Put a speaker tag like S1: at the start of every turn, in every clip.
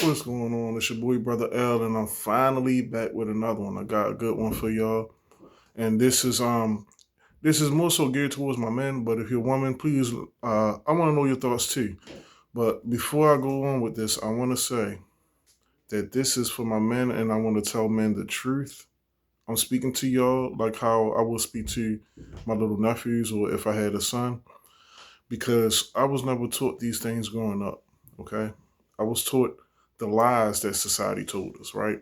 S1: What's going on? It's your boy Brother L, and I'm finally back with another one. I got a good one for y'all, and this is more so geared towards my men. But if you're a woman, please, I want to know your thoughts too. But before I go on with this, I want to say that this is for my men, and I want to tell men the truth. I'm speaking to y'all like how I would speak to my little nephews, or if I had a son, because I was never taught these things growing up. Okay, I was taught the lies that society told us, right?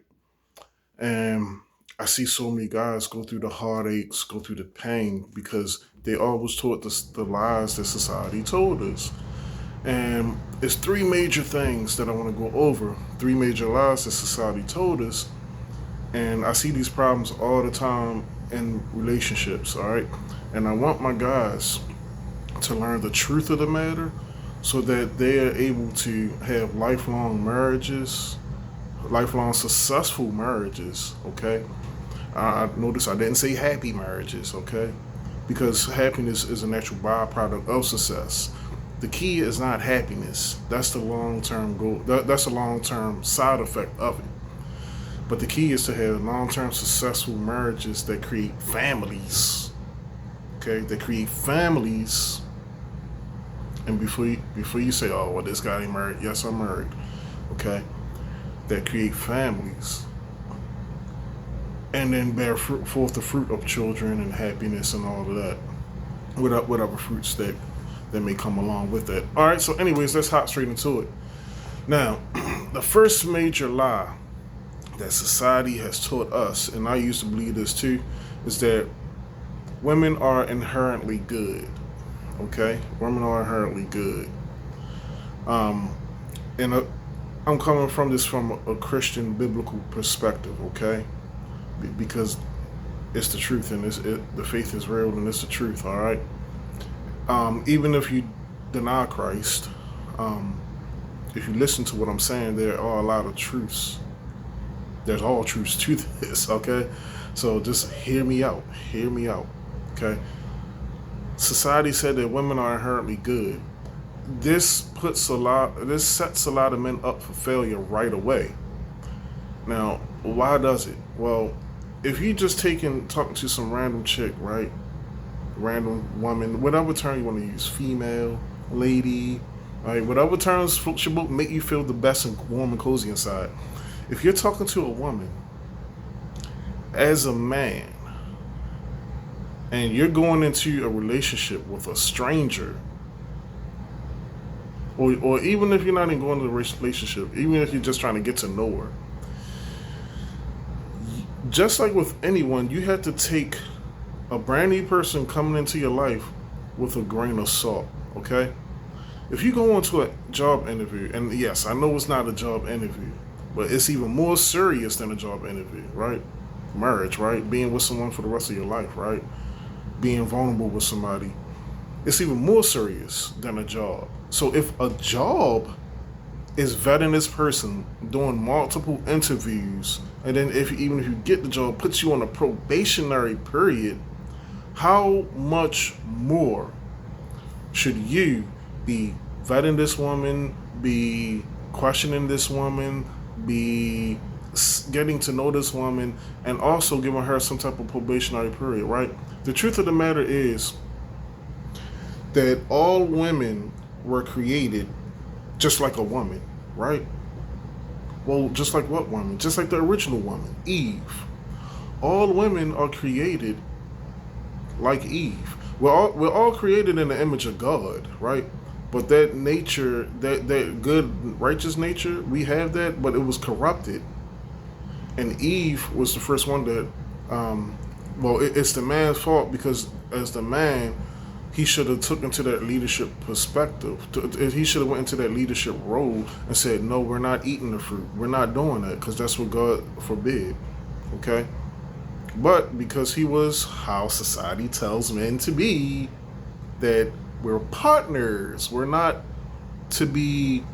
S1: And I see so many guys go through the heartaches, go through the pain because they always taught the lies that society told us. And it's three major things that I want to go over, three major lies that society told us. And I see these problems all the time in relationships, all right? And I want my guys to learn the truth of the matter so that they are able to have lifelong marriages, lifelong successful marriages, okay? I notice I didn't say happy marriages, okay? Because happiness is a natural byproduct of success. The key is not happiness. That's the long term goal. That's a long term side effect of it. But the key is to have long term successful marriages that create families. Okay? That create families. And before you say, oh well, this guy ain't married. Yes, I'm married. Okay? That create families and then bear forth the fruit of children and happiness and all of that, whatever fruits that may come along with that. All right, so anyways, let's hop straight into it. Now, the first major lie that society has taught us, and I used to believe this too, is that women are inherently good. Okay, women are inherently good. Um, and I'm coming from this from a Christian biblical perspective. Okay, because it's the truth and the faith is real and it's the truth. All right. Even if you deny Christ, um, if you listen to what I'm saying, there are a lot of truths. There's all truths to this. Okay. So just hear me out. Hear me out. Okay. Society said that women are inherently good. This sets a lot of men up for failure right away. Now, why does it? Well, if you just talking to some random chick, right? Random woman, whatever term you want to use, female, lady, right? Whatever terms float your boat, make you feel the best and warm and cozy inside. If you're talking to a woman as a man and you're going into a relationship with a stranger, or even if you're not even going to the relationship, even if you're just trying to get to know her, just like with anyone, you have to take a brand new person coming into your life with a grain of salt, okay? If you go into a job interview, and yes, I know it's not a job interview, but it's even more serious than a job interview, right? Marriage, right? Being with someone for the rest of your life, right? Being vulnerable with somebody. It's even more serious than a job. So if a job is vetting this person, doing multiple interviews, and then even if you get the job, puts you on a probationary period, how much more should you be vetting this woman, be questioning this woman, be getting to know this woman, and also giving her some type of probationary period, right? The truth of the matter is that all women were created just like a woman, right? Well, just like what woman? Just like the original woman, Eve. All women are created like Eve. We're all created in the image of God, right? But that nature, that good righteous nature, we have that, but it was corrupted. And Eve was the first one that, it's the man's fault because as the man, he should have took into that leadership perspective. He should have went into that leadership role and said, "No, we're not eating the fruit. We're not doing that because that's what God forbid." Okay, but because he was how society tells men to be, that we're partners. We're not to be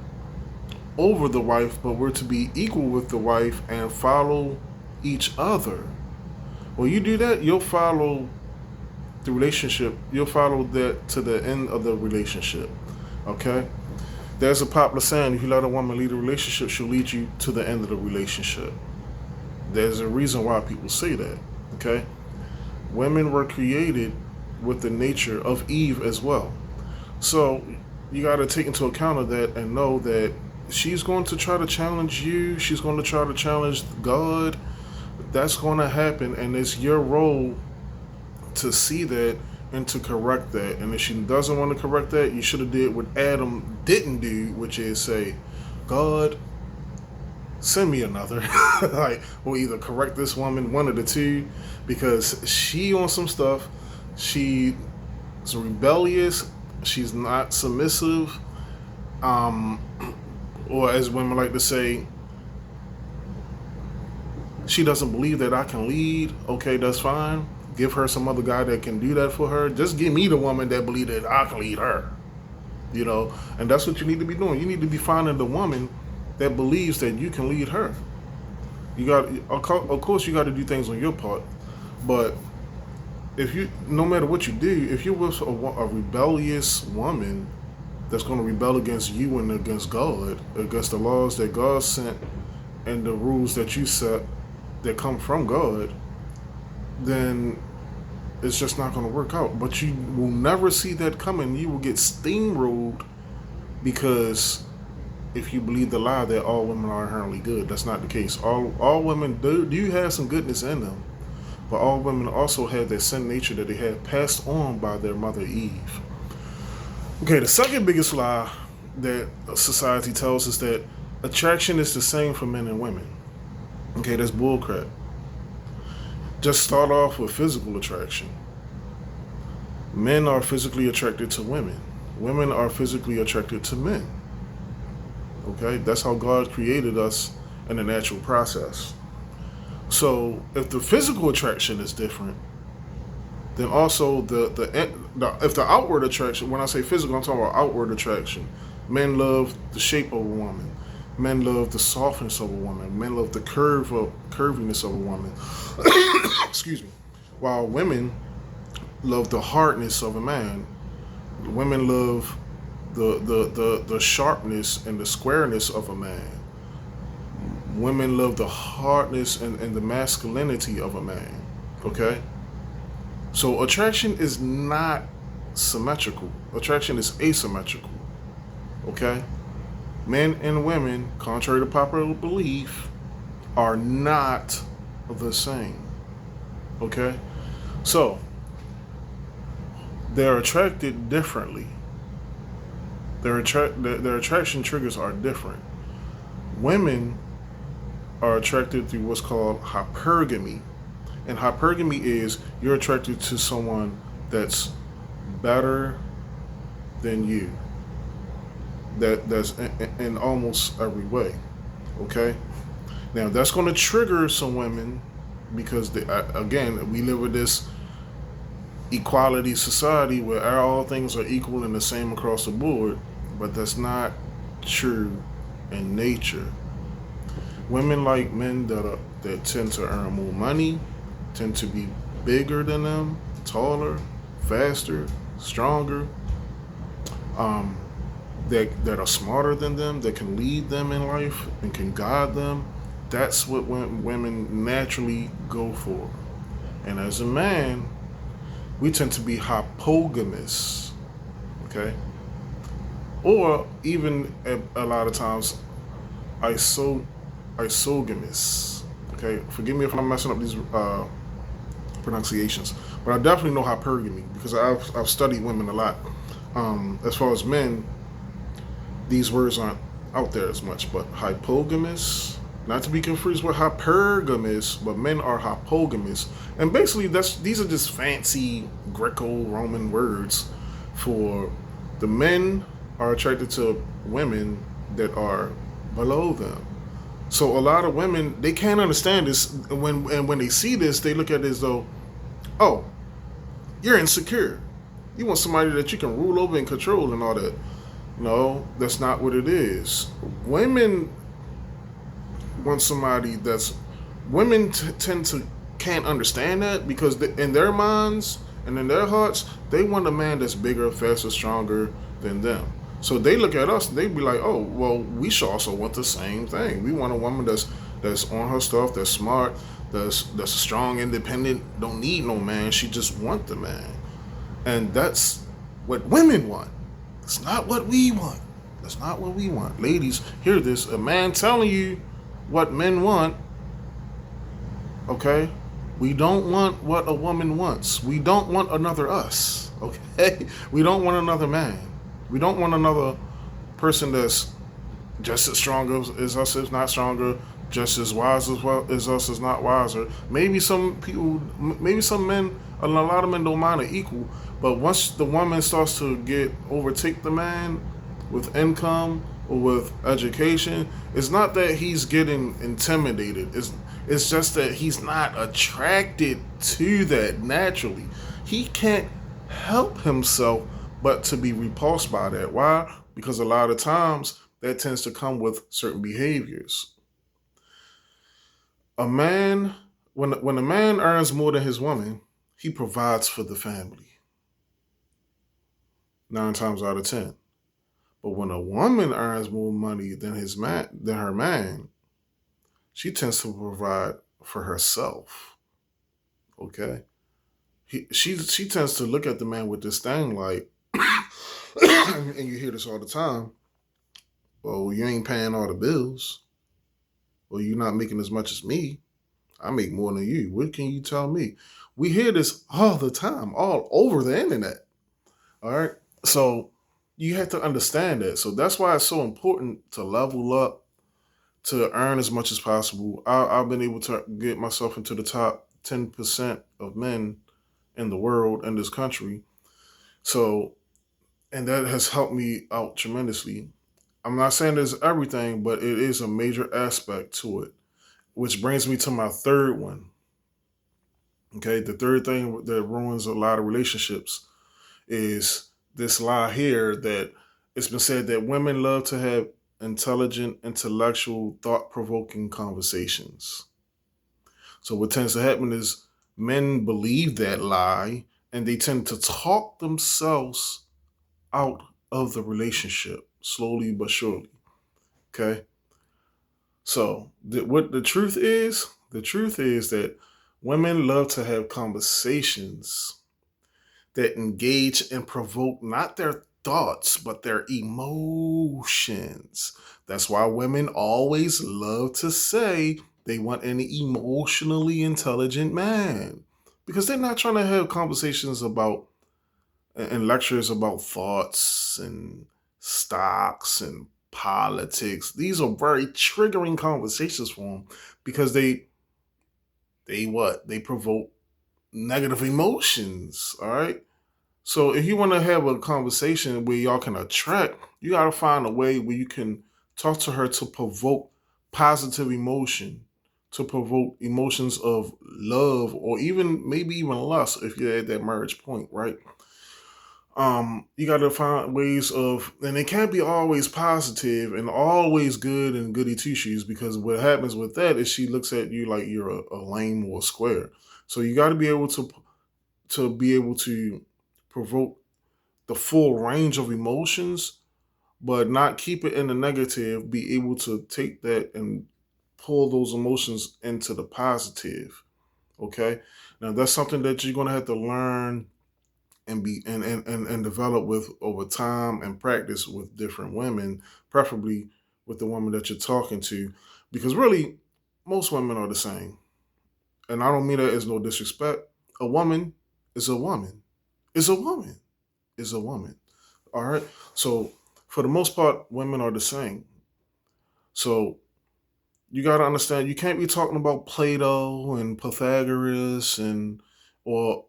S1: over the wife, but we're to be equal with the wife and follow each other. Well, you do that, you'll follow the relationship. You'll follow that to the end of the relationship. Okay? There's a popular saying: if you let a woman lead a relationship, she'll lead you to the end of the relationship. There's a reason why people say that. Okay, women were created with the nature of Eve as well. So you got to take into account of that and know that she's going to try to challenge you. She's going to try to challenge God. That's going to happen, and it's your role to see that and to correct that. And if she doesn't want to correct that, you should have did what Adam didn't do, which is say, God, send me another. Like, we'll either correct this woman, one of the two, because she on some stuff. She's rebellious. She's not submissive. Um, or as women like to say, she doesn't believe that I can lead. Okay, that's fine. Give her some other guy that can do that for her. Just give me the woman that believes that I can lead her. You know, and that's what you need to be doing. You need to be finding the woman that believes that you can lead her. You got, of course, you got to do things on your part, but if you, no matter what you do, if you're with a rebellious woman that's going to rebel against you and against God, against the laws that God sent and the rules that you set that come from God, then it's just not going to work out. But you will never see that coming. You will get steamrolled because if you believe the lie that all women are inherently good, that's not the case. All women do have some goodness in them, but all women also have that sin nature that they had passed on by their mother Eve. Okay, the second biggest lie that society tells us that attraction is the same for men and women. Okay, that's bullcrap. Just start off with physical attraction. Men are physically attracted to women. Women are physically attracted to men. Okay, that's how God created us in the natural process. So if the physical attraction is different, then also if the outward attraction, when I say physical, I'm talking about outward attraction. Men love the shape of a woman. Men love the softness of a woman. Men love the curviness of a woman. Excuse me. While women love the hardness of a man. Women love the sharpness and the squareness of a man. Women love the hardness and the masculinity of a man. Okay? So attraction is not symmetrical. Attraction is asymmetrical. Okay? Men and women, contrary to popular belief, are not the same. Okay? So, they're attracted differently. Their attraction triggers are different. Women are attracted through what's called hypergamy. And hypergamy is you're attracted to someone that's better than you. That's in almost every way. Okay? Now, that's going to trigger some women because, again, we live with this equality society where all things are equal and the same across the board, but that's not true in nature. Women like men that tend to earn more money, tend to be bigger than them, taller, faster, stronger, that are smarter than them, that can lead them in life and can guide them. That's what women naturally go for. And as a man, we tend to be hypogamous, okay? Or even a lot of times, isogamous, okay? Forgive me if I'm messing up these pronunciations, but I definitely know hypergamy because I've studied women a lot. As far as men, these words aren't out there as much, but hypogamous, not to be confused with hypergamous, but men are hypogamous. And basically these are just fancy Greco-Roman words for the men are attracted to women that are below them. So a lot of women, they can't understand this, and when they see this, they look at it as though, oh, you're insecure. You want somebody that you can rule over and control and all that. No, that's not what it is. Women want somebody that's... Women tend to can't understand that because in their minds and in their hearts, they want a man that's bigger, faster, stronger than them. So they look at us and they be like, oh, well, we should also want the same thing. We want a woman that's on her stuff, that's smart, that's strong, independent, don't need no man. She just want the man. And that's what women want. It's not what we want. That's not what we want. Ladies, hear this. A man telling you what men want, okay? We don't want what a woman wants. We don't want another us, okay? We don't want another man. We don't want another person that's just as strong as us, if not stronger, just as wise as well as us, is not wiser. Maybe some people, maybe some men, a lot of men don't mind an equal, but once the woman starts to overtake the man with income or with education, it's not that he's getting intimidated. It's just that he's not attracted to that naturally. He can't help himself but to be repulsed by that. Why? Because a lot of times that tends to come with certain behaviors. A man, when a man earns more than his woman, he provides for the family 9 times out of 10. But when a woman earns more money than her man, she tends to provide for herself. Okay, she tends to look at the man with this thing like, and you hear this all the time. Well, you ain't paying all the bills. Well, you're not making as much as me. I make more than you. What can you tell me? We hear this all the time, all over the internet. All right. So you have to understand that. So that's why it's so important to level up, to earn as much as possible. I've been able to get myself into the top 10% of men in the world, in this country. So, and that has helped me out tremendously. I'm not saying there's everything, but it is a major aspect to it. Which brings me to my third one. Okay, the third thing that ruins a lot of relationships is this lie here that it's been said that women love to have intelligent, intellectual, thought provoking conversations. So, what tends to happen is men believe that lie and they tend to talk themselves out of the relationship slowly but surely. Okay. So, what the truth is that women love to have conversations that engage and provoke not their thoughts, but their emotions. That's why women always love to say they want an emotionally intelligent man because they're not trying to have conversations about and lectures about thoughts and stocks and politics. These are very triggering conversations for them because they provoke negative emotions. All right. So if you want to have a conversation where y'all can attract, you got to find a way where you can talk to her to provoke positive emotion, to provoke emotions of love or even maybe even lust if you're at that marriage point, right? You got to find ways of, and it can't be always positive and always good and goody two shoes because what happens with that is she looks at you like you're a lame or a square. So you got to be able to provoke the full range of emotions, but not keep it in the negative. Be able to take that and pull those emotions into the positive. Okay, now that's something that you're gonna have to learn and and develop with over time and practice with different women, preferably with the woman that you're talking to, because really most women are the same. And I don't mean that as no disrespect. A woman is a woman. Is a woman. Is a woman. All right. So for the most part, women are the same. So you got to understand you can't be talking about Plato and Pythagoras and or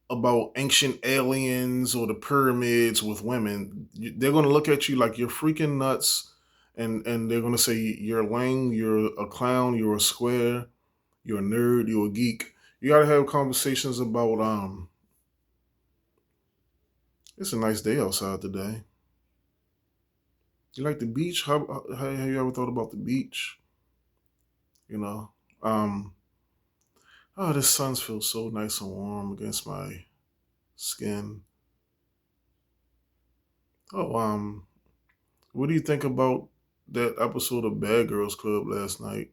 S1: about ancient aliens or the pyramids with women. They're going to look at you like you're freaking nuts, and they're going to say you're lame, you're a clown, you're a square, you're a nerd, you're a geek. You got to have conversations about it's a nice day outside today. You like the beach? Have you ever thought about the beach? You know, um, oh, this sun feels so nice and warm against my skin. Oh, What do you think about that episode of Bad Girls Club last night?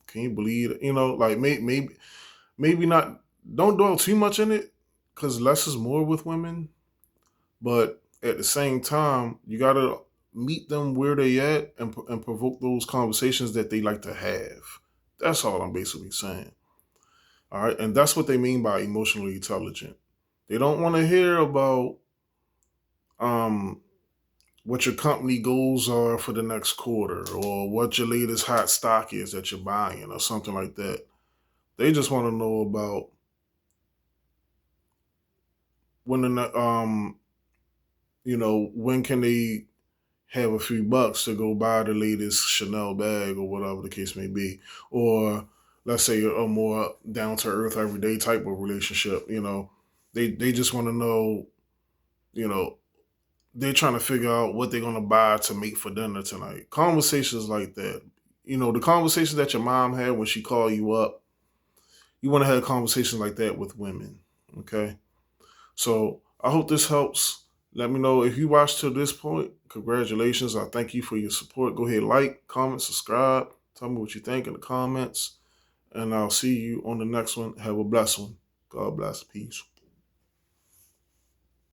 S1: Can you believe it? Like maybe not. Don't dwell too much in it, because less is more with women. But at the same time, you gotta meet them where they at, and provoke those conversations that they like to have. That's all I'm basically saying. All right, and that's what they mean by emotionally intelligent. They don't want to hear about um what your company goals are for the next quarter, or what your latest hot stock is that you're buying, or something like that. They just want to know about when when can they have a few bucks to go buy the latest Chanel bag, or whatever the case may be. Or let's say a more down to earth everyday type of relationship. They just want to know, you know, they're trying to figure out what they're gonna buy to make for dinner tonight. Conversations like that. The conversation that your mom had when she called you up. You want to have conversations like that with women. Okay. So I hope this helps. Let me know if you watched to this point. Congratulations. I thank you for your support. Go ahead, like, comment, subscribe. Tell me what you think in the comments. And I'll see you on the next one. Have a blessed one. God bless. Peace.